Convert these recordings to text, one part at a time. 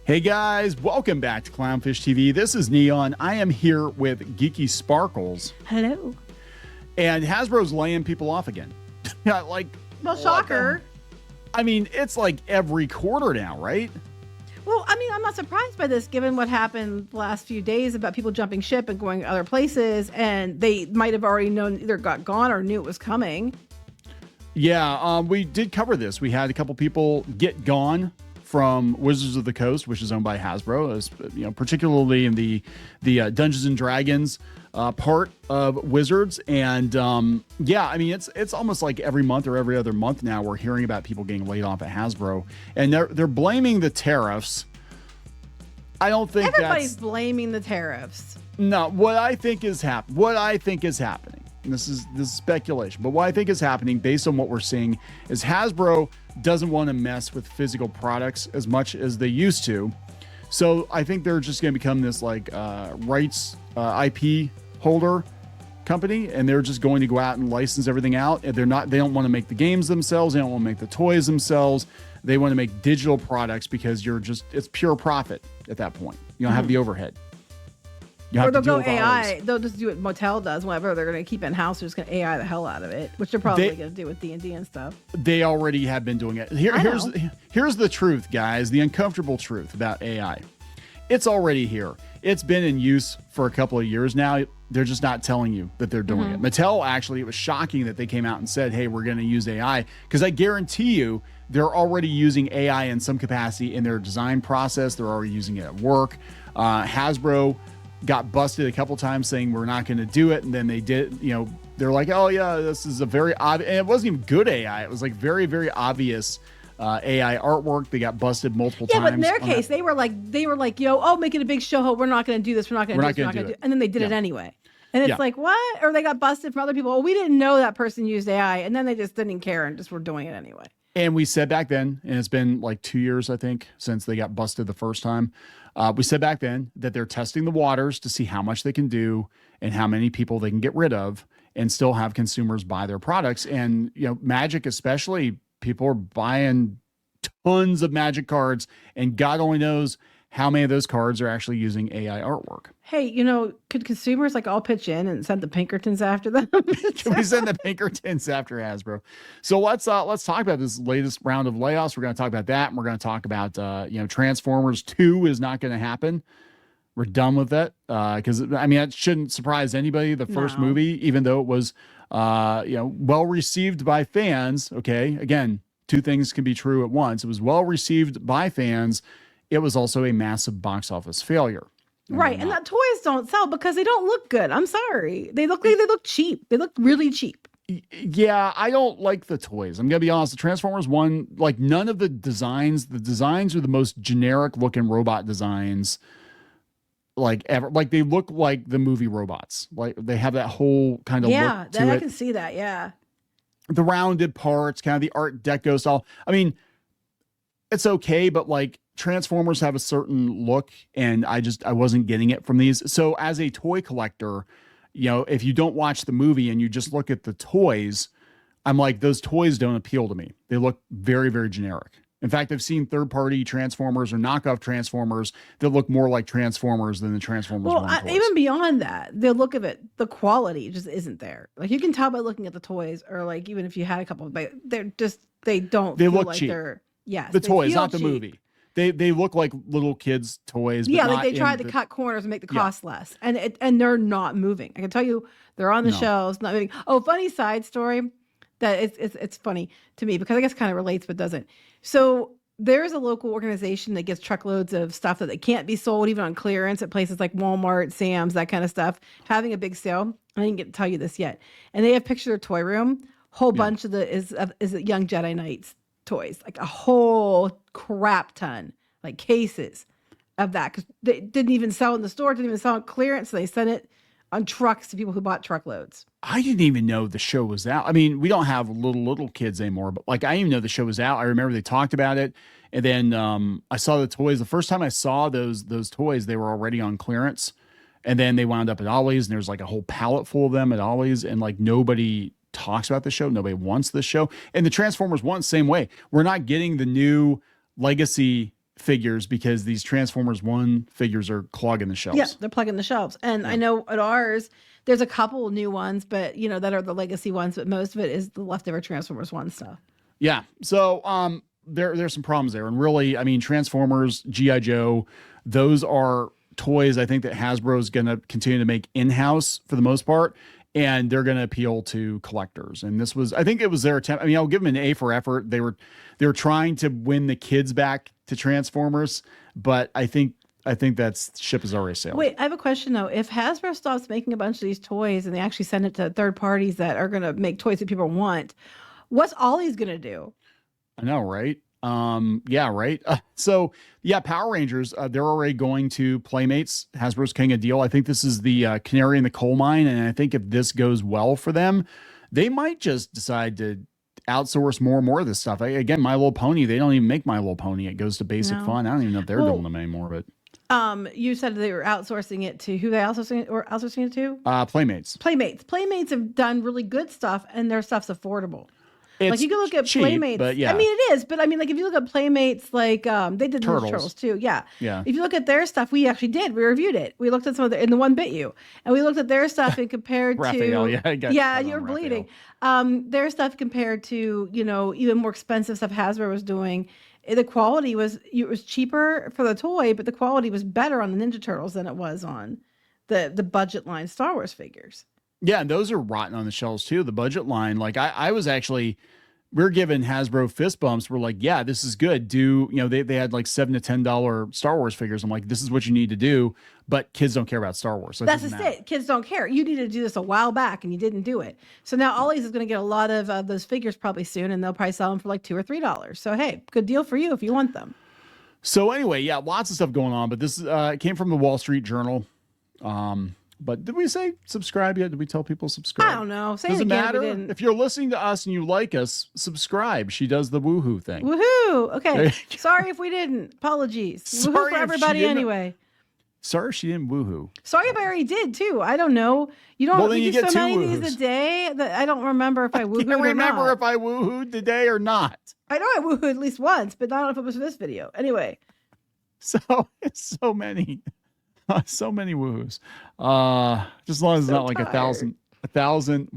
Hey guys, welcome back to Clownfish TV. This is Kneon. I am here with Geeky Sparkles. Hello. And Hasbro's laying people off again. Yeah, like, well, shocker. I mean, it's like every quarter now, right? Well, I mean, I'm not surprised by this given what happened the last few days about people jumping ship and going other places, and they might have already known, either got gone or knew it was coming. Yeah, we did cover this. We had a couple people get gone from Wizards of the Coast, which is owned by Hasbro, as, particularly in the Dungeons and Dragons part of Wizards. And yeah, I mean, it's almost like every month or every other month now we're hearing about people getting laid off at Hasbro, and they're blaming the tariffs. I don't think everybody's blaming the tariffs. No, what I think is happening. And this is speculation, but what I think is happening based on what we're seeing is Hasbro doesn't want to mess with physical products as much as they used to. So I think they're just going to become this like rights IP holder company, and they're just going to go out and license everything out. And they don't want to make the games themselves. They don't want to make the toys themselves. They want to make digital products because it's pure profit at that point. You don't have the overhead. Or they'll go AI. They'll just do what Motel does. Whatever they're going to keep in house, they're just going to AI the hell out of it, which they're probably going to do with D&D and stuff. They already have been doing it. Here's the truth, guys. The uncomfortable truth about AI. It's already here. It's been in use for a couple of years now. They're just not telling you that they're doing it. Mattel, actually, it was shocking that they came out and said, hey, we're going to use AI, because I guarantee you they're already using AI in some capacity in their design process. They're already using it at work. Hasbro got busted a couple times saying we're not going to do it, and then they did. They're like, oh yeah, this is a very obvious, and it wasn't even good AI. It was like very, very obvious AI artwork. They got busted multiple times. Yeah, but in their case, they were like, yo, making a big show. We're not going to do this. We're not going to do it. And then they did it anyway. And it's like, what? Or they got busted from other people. Oh, we didn't know that person used AI, and then they just didn't care and just were doing it anyway. And we said back then, and it's been like 2 years, I think, since they got busted the first time. We said back then that they're testing the waters to see how much they can do and how many people they can get rid of and still have consumers buy their products. And, Magic especially, people are buying tons of Magic cards, and God only knows how many of those cards are actually using AI artwork. Hey, could consumers all pitch in and send the Pinkertons after them? Can we send the Pinkertons after Hasbro? So let's talk about this latest round of layoffs. We're going to talk about that, and we're going to talk about Transformers 2 is not going to happen. We're done with it because that shouldn't surprise anybody. The first movie, even though it was well received by fans. Okay, again, two things can be true at once. It was well received by fans. It was also a massive box office failure. Right. And that toys don't sell because they don't look good. I'm sorry. They look cheap. They look really cheap. Yeah, I don't like the toys. I'm going to be honest. The Transformers 1, none of the designs are the most generic looking robot designs ever. They look like the movie robots. They have that whole kind of look to it. Yeah, I can see that. Yeah. The rounded parts, kind of the Art Deco style. It's okay, but Transformers have a certain look, and I wasn't getting it from these. So as a toy collector, if you don't watch the movie and you just look at the toys, I'm like, those toys don't appeal to me. They look very, very generic. In fact, I've seen third-party Transformers or knockoff Transformers that look more like Transformers than the Transformers 1 toys. Even beyond that, the look of it, the quality just isn't there. You can tell by looking at the toys, or even if you had a couple, but they look cheap. The toys, not the movie. They look like little kids' toys. But they tried to cut corners and make the cost less, and they're not moving. I can tell you, they're on the shelves, not moving. Oh, funny side story that it's funny to me because I guess it kind of relates but doesn't. So there's a local organization that gets truckloads of stuff that can't be sold even on clearance at places like Walmart, Sam's, that kind of stuff, having a big sale. I didn't get to tell you this yet, and they have pictures of their toy room. Whole bunch of is Young Jedi Knights toys, a whole crap ton, cases of that, because they didn't even sell in the store, didn't even sell on clearance, so they sent it on trucks to people who bought truckloads. I didn't even know the show was out. We don't have little kids anymore, but I didn't even know the show was out. I remember they talked about it, and then I saw the toys. The first time I saw those toys, they were already on clearance, and then they wound up at Ollie's, and there's a whole pallet full of them at Ollie's, and nobody talks about the show. Nobody wants this show. And the Transformers 1, same way. We're not getting the new legacy figures because these Transformers 1 figures are clogging the shelves. Yeah, they're plugging the shelves. And I know at ours, there's a couple new ones, but that are the legacy ones, but most of it is the leftover Transformers 1 stuff. Yeah. So there's some problems there. And really, I mean, Transformers, G.I. Joe, those are toys I think that Hasbro is going to continue to make in-house for the most part. And they're going to appeal to collectors. And this was, I think it was their attempt. I mean, I'll give them an A for effort. They were trying to win the kids back to Transformers, but I think that ship has already sailed. Wait, I have a question though. If Hasbro stops making a bunch of these toys and they actually send it to third parties that are going to make toys that people want, what's Ollie's going to do? I know, right? Yeah, right. So yeah, Power Rangers, they're already going to Playmates. Hasbro's king a deal. I think this is the canary in the coal mine. And I think if this goes well for them, they might just decide to outsource more and more of this stuff. Again, My Little Pony, they don't even make My Little Pony. It goes to Basic Fun. I don't even know if they're doing them anymore, but you said they were outsourcing it to who they outsourcing it to? Playmates. Playmates have done really good stuff and their stuff's affordable. It's like you can look at cheap, Playmates. But yeah. I mean, it is, but I mean, like if you look at Playmates, like they did the Turtles too. Yeah. Yeah. If you look at their stuff, we actually did. We reviewed it. We looked at some of in the One Bit You, and we looked at their stuff and compared Raphael, to you're bleeding. Their stuff compared to even more expensive stuff Hasbro was doing. The quality was cheaper for the toy, but the quality was better on the Ninja Turtles than it was on the budget line Star Wars figures. Yeah, and those are rotten on the shelves too. The budget line, like I was actually, we're giving Hasbro fist bumps. We're like, yeah, this is good. They had like $7 to $10 Star Wars figures. I'm like, this is what you need to do, but kids don't care about Star Wars. So that's just it. Kids don't care. You needed to do this a while back, and you didn't do it. So now Ollie's is going to get a lot of those figures probably soon, and they'll probably sell them for like $2 or $3. So hey, good deal for you if you want them. So anyway, yeah, lots of stuff going on, but this came from the Wall Street Journal. But did we say subscribe yet? Did we tell people subscribe? I don't know. Does it matter? If you're listening to us and you like us, subscribe. She does the woohoo thing. Woohoo! Okay. Sorry if we didn't. Apologies. Sorry woohoo for everybody anyway. Sorry she didn't woohoo. Sorry if I already did too. I don't know. You don't. Well, then you get so two many of these a day that I don't remember if I woohooed. I can't remember if I woohooed today or not. I know I woohooed at least once, but not if it was for this video. Anyway. So it's so many. So many woos. Just as long as it's not like tired. 1,000.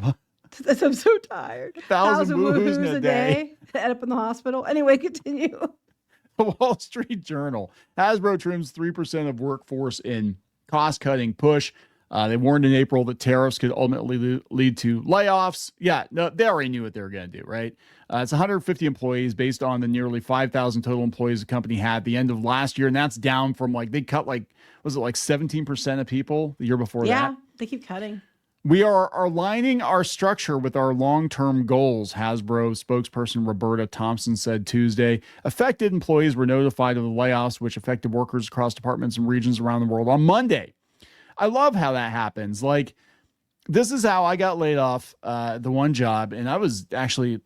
I'm so tired. 1,000 woos in a day. End up in the hospital. Anyway, continue. The Wall Street Journal. Hasbro trims 3% of workforce in cost-cutting push. They warned in April that tariffs could ultimately lead to layoffs. Yeah, no, they already knew what they were going to do, right? It's 150 employees based on the nearly 5,000 total employees the company had at the end of last year. And that's down from they cut was it like 17% of people the year before that? Yeah, they keep cutting. We are aligning our structure with our long-term goals, Hasbro spokesperson Roberta Thompson said Tuesday. Affected employees were notified of the layoffs, which affected workers across departments and regions around the world on Monday. I love how that happens. Like, this is how I got laid off the one job, and I was actually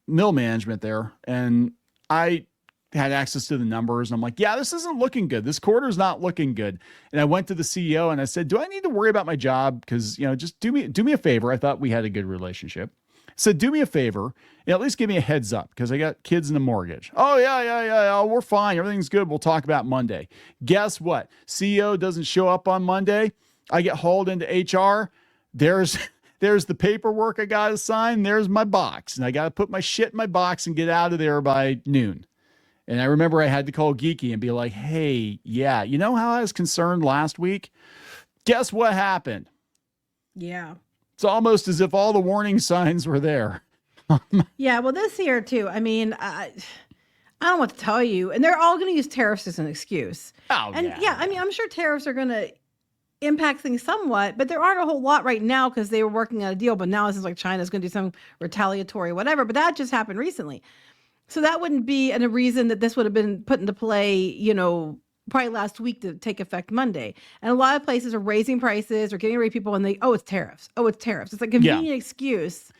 middle management there, and I had access to the numbers, and I'm like, yeah, this isn't looking good. This quarter's not looking good. And I went to the CEO and I said, do I need to worry about my job? Because, just do me a favor. I thought we had a good relationship. I said, do me a favor and at least give me a heads up because I got kids and a mortgage. Oh, yeah. Oh, we're fine. Everything's good. We'll talk about Monday. Guess what? CEO doesn't show up on Monday. I get hauled into HR. There's the paperwork I got to sign. There's my box. And I got to put my shit in my box and get out of there by noon. And I remember I had to call Geeky and be like, hey, yeah, you know how I was concerned last week? Guess what happened? Yeah. It's almost as if all the warning signs were there. Yeah, well, this year, too. I mean, I don't know what to tell you. And they're all going to use tariffs as an excuse. Oh, and yeah, I mean, I'm sure tariffs are going to impact things somewhat, but there aren't a whole lot right now because they were working on a deal. But now it seems like China's going to do some retaliatory whatever. But that just happened recently. So that wouldn't be a reason that this would have been put into play, probably last week to take effect Monday. And a lot of places are raising prices or getting rid of people and it's tariffs. Oh, it's tariffs. It's a convenient excuse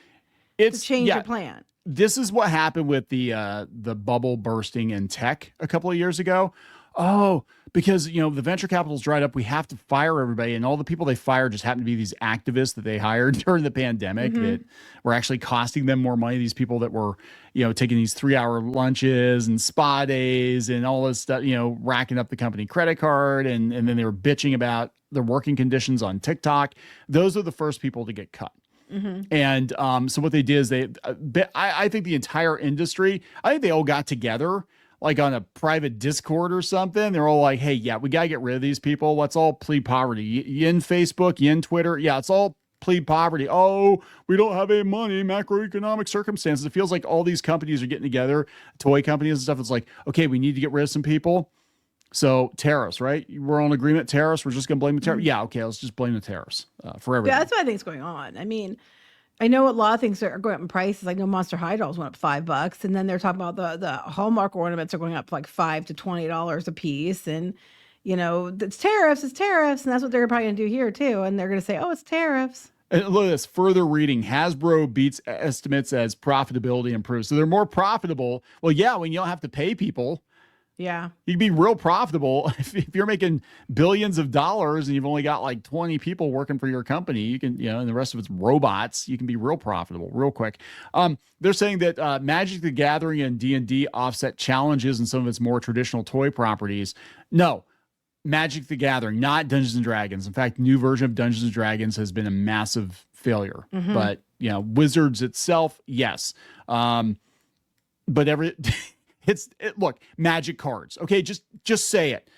to change your plan. This is what happened with the bubble bursting in tech a couple of years ago. Oh, because the venture capital's dried up. We have to fire everybody, and all the people they fired just happen to be these activists that they hired during the pandemic that were actually costing them more money. These people that were, taking these 3-hour lunches and spa days and all this stuff, racking up the company credit card, and then they were bitching about their working conditions on TikTok. Those are the first people to get cut. And so what they did is I think the entire industry, I think they all got together like on a private Discord or something. They're all like, hey, yeah, we got to get rid of these people. Let's all plead poverty. You in Facebook, you in Twitter. Yeah, it's all plead poverty. Oh, we don't have any money, macroeconomic circumstances. It feels like all these companies are getting together, toy companies and stuff. It's like, okay, we need to get rid of some people. So tariffs, right? We're on agreement, tariffs. We're just going to blame the tariffs. Yeah, okay, let's just blame the tariffs for everything. Yeah, that's what I think is going on. I mean, I know a lot of things are going up in prices. I know Monster High dolls went up $5, and then they're talking about the Hallmark ornaments are going up like $5 to $20 a piece, and it's tariffs, and that's what they're probably going to do here too. And they're going to say, oh, it's tariffs. And look at this further reading. Hasbro beats estimates as profitability improves. So they're more profitable. Well, yeah, when you don't have to pay people. Yeah. You can be real profitable if you're making billions of dollars and you've only got like 20 people working for your company. You can, and the rest of it's robots. You can be real profitable real quick. They're saying that Magic the Gathering and D&D offset challenges in some of its more traditional toy properties. No, Magic the Gathering, not Dungeons and Dragons. In fact, new version of Dungeons and Dragons has been a massive failure. But, Wizards itself, yes. But look, Magic cards. Okay, just say it.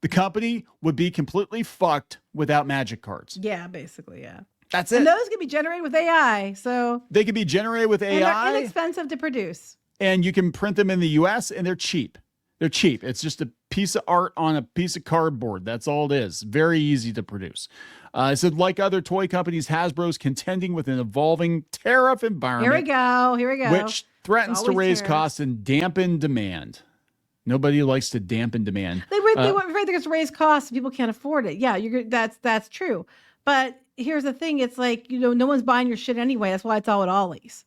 The company would be completely fucked without Magic cards. Yeah, basically, yeah. That's it. And those can be generated with AI, so they can be generated with AI. And they're inexpensive to produce. And you can print them in the US and they're cheap. They're cheap. It's just a piece of art on a piece of cardboard. That's all it is. Very easy to produce. It said, like other toy companies, Hasbro's contending with an evolving tariff environment. Here we go. Which threatens to raise costs and dampen demand. Nobody likes to dampen demand. They want to raise costs. People can't afford it. Yeah, that's true. But here's the thing. It's like, no one's buying your shit anyway. That's why it's all at Ollie's.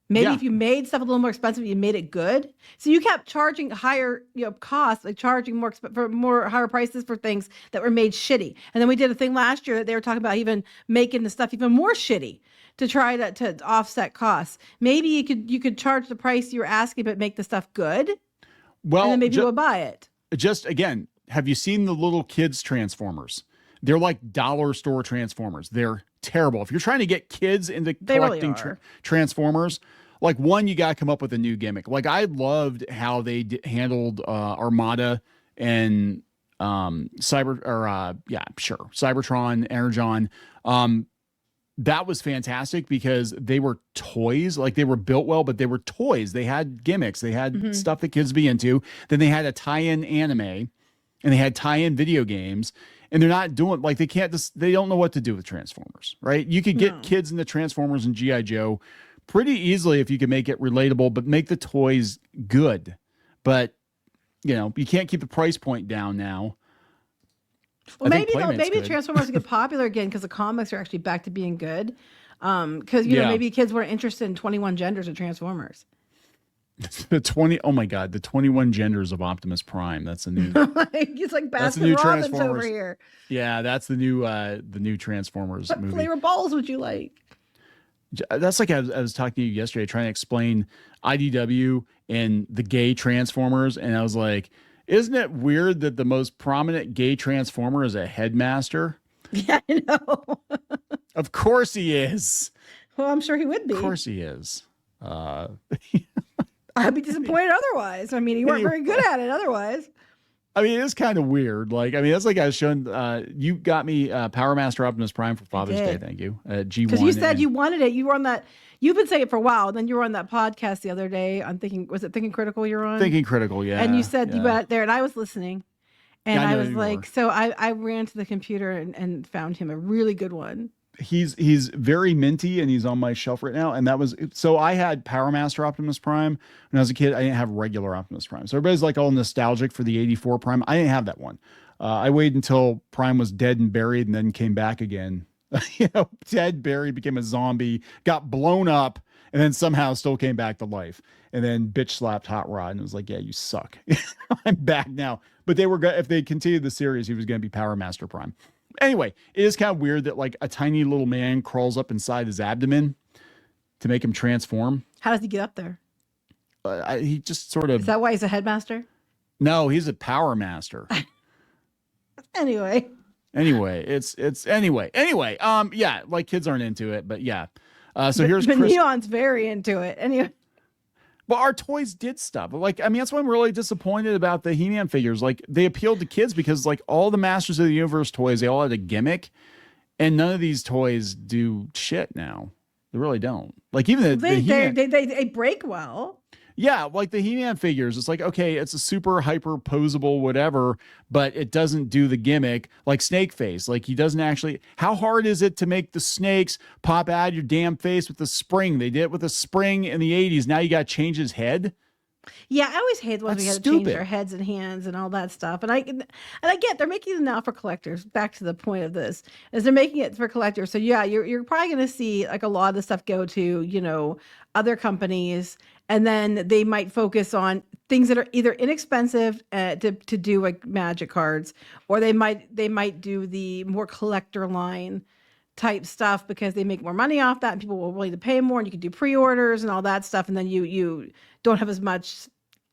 Maybe if you made stuff a little more expensive, you made it good. So you kept charging higher, costs, like charging more higher prices for things that were made shitty. And then we did a thing last year that they were talking about even making the stuff even more shitty to try to offset costs. Maybe you could charge the price you were asking, but make the stuff good. Well, and then maybe we'll buy it. Just again, have you seen the little kids Transformers? They're like dollar store Transformers. They're terrible. If you're trying to get kids into collecting Transformers, like one, you got to come up with a new gimmick. Like I loved how they handled Armada and Cybertron, Energon. That was fantastic because they were toys. Like they were built well, but they were toys. They had gimmicks. They had stuff that kids be into. Then they had a tie-in anime, and they had tie-in video games. And they're not doing like they don't know what to do with Transformers, right? You could get kids into Transformers and G.I. Joe pretty easily if you can make it relatable, but make the toys good. But you can't keep the price point down now. Well, maybe Transformers will get popular again because the comics are actually back to being good. Because maybe kids weren't interested in 21 genders of Transformers. The 21 genders of Optimus Prime. That's a new. It's like Baskin Robbins over here. Yeah, that's the new Transformers movie. What flavor balls would you like? That's like I was talking to you yesterday, trying to explain IDW and the gay Transformers, and I was like, isn't it weird that the most prominent gay Transformer is a headmaster? Yeah, I know. Of course he is. Well, I'm sure he would be. Of course he is. I'd be disappointed otherwise. I mean, you weren't very good at it otherwise. I mean, it is kind of weird. Like, I mean, that's like I was showing, you got me Power Master Optimus Prime for Father's Day. Thank you. G1. Because you said you wanted it. You were on that. You've been saying it for a while. Then you were on that podcast the other day on was it Thinking Critical you were on? Thinking Critical, yeah. And you said you got there and I was listening. And I was like, so I ran to the computer and found him a really good one. He's very minty and he's on my shelf right now. And so I had Power Master Optimus Prime when I was a kid. I didn't have regular Optimus Prime. So everybody's like all nostalgic for the 84 Prime. I didn't have that one. I waited until Prime was dead and buried and then came back again. Dead, buried, became a zombie, got blown up, and then somehow still came back to life. and then bitch slapped Hot Rod and was like, yeah, you suck. I'm back now. But they were if they continued the series, he was going to be Power Master Prime. Anyway, it is kind of weird that like a tiny little man crawls up inside his abdomen to make him transform. How does he get up there? He just sort of. Is that why he's a headmaster? No, he's a Power Master. Anyway, it's anyway. Yeah, like kids aren't into it, but yeah. So here's but Chris. Neon's very into it. Anyway. Well, our toys did stuff. Like, I mean, that's why I'm really disappointed about the He-Man figures. Like, they appealed to kids because, like, all the Masters of the Universe toys, they all had a gimmick, and none of these toys do shit now. They really don't. Like, even they break well. Yeah, like the He-Man figures, it's like, okay, it's a super hyper posable whatever, but it doesn't do the gimmick. Like Snake Face, like he doesn't actually. How hard is it to make the snakes pop out of your damn face with a spring? They did it with a spring in the 80s. Now you got to change his head. Yeah, I always hate when we had to change their heads and hands and all that stuff. And I get they're making it now for collectors. Back to the point of this is they're making it for collectors. So yeah, you're probably going to see like a lot of the stuff go to other companies, and then they might focus on things that are either inexpensive to do like magic cards, or they might do the more collector line type stuff because they make more money off that and people will willing to pay more, and you can do pre-orders and all that stuff, and then you don't have as much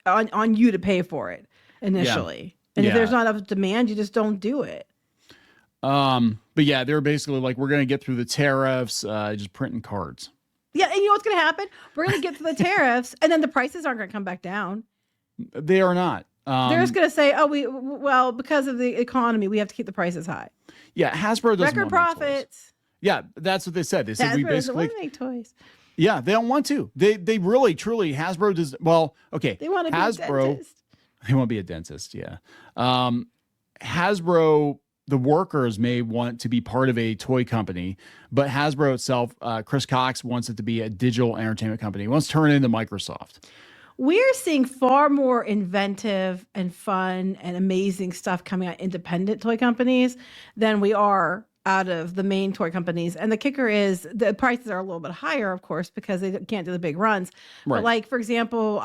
on you to pay for it initially. And if there's not enough demand, you just don't do it. But yeah, they're basically like, we're going to get through the tariffs, just printing cards. Yeah, and you know what's going to happen? We're going to get through the tariffs, and then the prices aren't going to come back down. They are not. They're just going to say, well, because of the economy, we have to keep the prices high. Yeah, Hasbro doesn't record profits. Yeah, that's what they said. They said Hasbro we basically doesn't want to make toys. Yeah, they don't want to. They really, truly, Hasbro does. Well, okay. They want to be a dentist. They want to be a dentist, yeah. Hasbro, the workers may want to be part of a toy company, but Hasbro itself, Chris Cox wants it to be a digital entertainment company. He wants to turn it into Microsoft. We're seeing far more inventive and fun and amazing stuff coming out independent toy companies than we are out of the main toy companies. And the kicker is the prices are a little bit higher, of course, because they can't do the big runs. Right. But like, for example,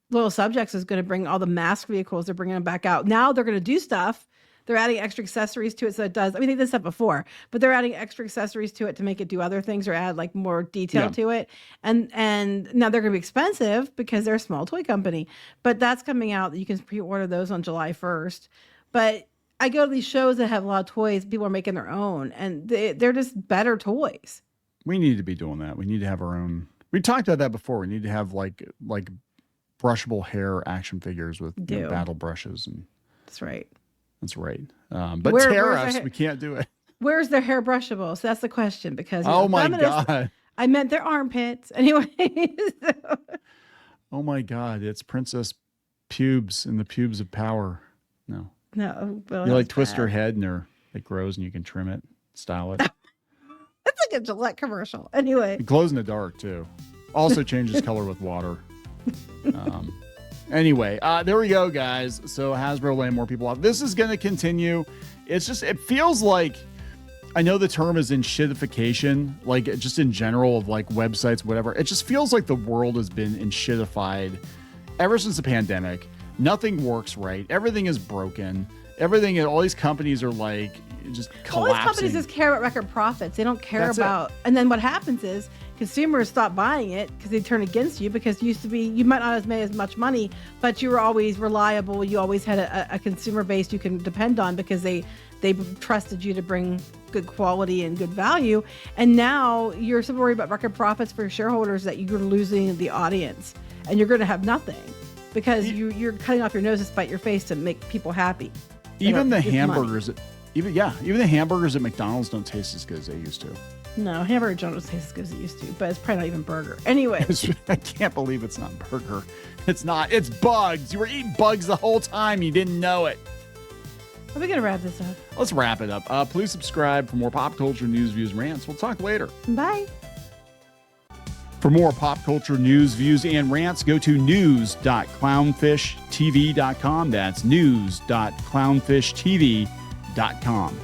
Little Subjects is going to bring all the mask vehicles. They're bringing them back out. Now they're going to do stuff. They're adding extra accessories to it. So it does, I mean, they did stuff before, but they're adding extra accessories to it to make it do other things or add like more detail to it. And now they're going to be expensive because they're a small toy company, but that's coming out. You can pre-order those on July 1st. But I go to these shows that have a lot of toys. People are making their own, and they're just better toys. We need to be doing that. We need to have our own. We talked about that before. We need to have like brushable hair action figures with battle brushes. And that's right. That's right. But Tariffs, we can't do it. Where's their hair brushable? So that's the question, because oh my God. I meant their armpits. Anyway. So. Oh my God. It's Princess Pubes and the Pubes of Power. No. Well, you like twist her head and it grows and you can trim it, style it. That's like a Gillette commercial. Anyway. It glows in the dark too. Also changes color with water. Anyway, there we go, guys. So Hasbro laying more people off. This is going to continue. It's just, it feels like, I know the term is in shitification, like just in general of like websites, whatever. It just feels like the world has been in shitified ever since the pandemic. Nothing works right. Everything is broken. All these companies are like just collapsing. All these companies just care about record profits. They don't care about, and then what happens is consumers stop buying it because they turn against you, because you used to be, you might not have made as much money, but you were always reliable. You always had a consumer base you can depend on because they trusted you to bring good quality and good value. And now you're so worried about record profits for your shareholders that you're losing the audience, and you're going to have nothing because you're cutting off your nose to spite your face to make people happy. Even the hamburgers, even the hamburgers at McDonald's don't taste as good as they used to. No, hamburger don't taste as good as it used to, but it's probably not even burger. Anyway. I can't believe it's not burger. It's not. It's bugs. You were eating bugs the whole time. You didn't know it. Are we going to wrap this up? Let's wrap it up. Please subscribe for more pop culture news, views, and rants. We'll talk later. Bye. For more pop culture news, views, and rants, go to news.clownfishtv.com. That's news.clownfishtv.com.